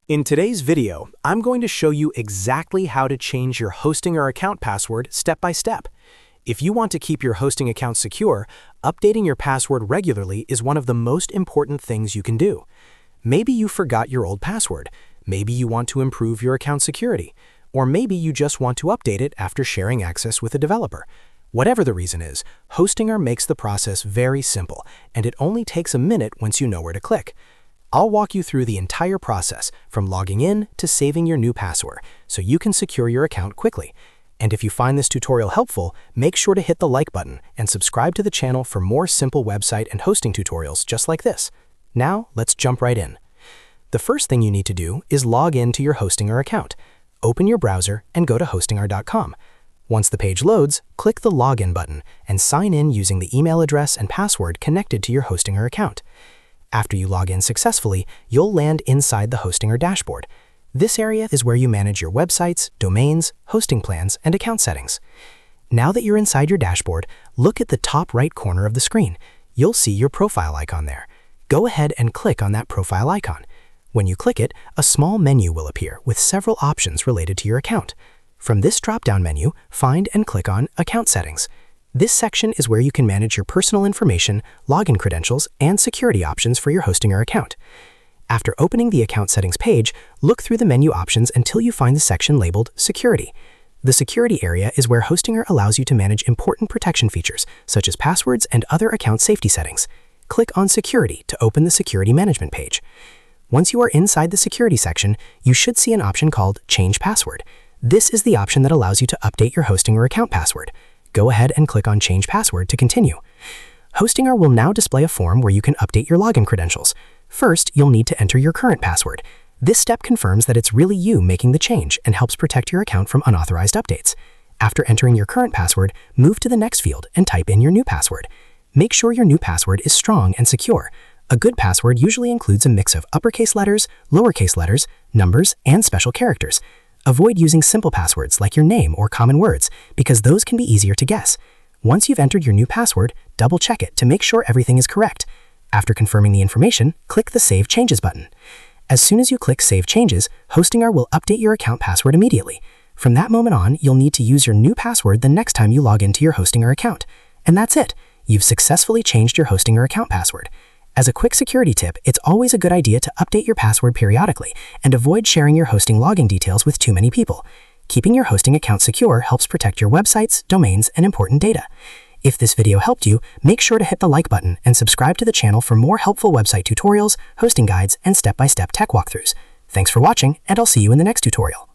In today's video, I'm going to show you exactly how to change your hosting or account password step by step. If you want to keep your hosting account secure, updating your password regularly is one of the most important things you can do. Maybe you forgot your old password, maybe you want to improve your account security, or maybe you just want to update it after sharing access with a developer. Whatever the reason is, Hostinger makes the process very simple, and it only takes a minute once you know where to click. I'll walk you through the entire process, from logging in to saving your new password, so you can secure your account quickly. And if you find this tutorial helpful, make sure to hit the like button and subscribe to the channel for more simple website and hosting tutorials just like this. Now, let's jump right in. The first thing you need to do is log in to your Hostinger account. Open your browser and go to hostinger.com. Once the page loads, click the Login button and sign in using the email address and password connected to your Hostinger account. After you log in successfully, you'll land inside the Hostinger dashboard. This area is where you manage your websites, domains, hosting plans, and account settings. Now that you're inside your dashboard, look at the top right corner of the screen. You'll see your profile icon there. Go ahead and click on that profile icon. When you click it, a small menu will appear with several options related to your account. From this drop-down menu, find and click on Account Settings. This section is where you can manage your personal information, login credentials, and security options for your Hostinger account. After opening the Account Settings page, look through the menu options until you find the section labeled Security. The Security area is where Hostinger allows you to manage important protection features, such as passwords and other account safety settings. Click on Security to open the Security Management page. Once you are inside the Security section, you should see an option called Change Password. This is the option that allows you to update your Hostinger account password. Go ahead and click on Change Password to continue. Hostinger will now display a form where you can update your login credentials. First, you'll need to enter your current password. This step confirms that it's really you making the change and helps protect your account from unauthorized updates. After entering your current password, move to the next field and type in your new password. Make sure your new password is strong and secure. A good password usually includes a mix of uppercase letters, lowercase letters, numbers, and special characters. Avoid using simple passwords like your name or common words, because those can be easier to guess. Once you've entered your new password, double-check it to make sure everything is correct. After confirming the information, click the Save Changes button. As soon as you click Save Changes, Hostinger will update your account password immediately. From that moment on, you'll need to use your new password the next time you log into your Hostinger account. And that's it. You've successfully changed your Hostinger account password. As a quick security tip, it's always a good idea to update your password periodically and avoid sharing your hosting login details with too many people. Keeping your hosting account secure helps protect your websites, domains, and important data. If this video helped you, make sure to hit the like button and subscribe to the channel for more helpful website tutorials, hosting guides, and step-by-step tech walkthroughs. Thanks for watching, and I'll see you in the next tutorial.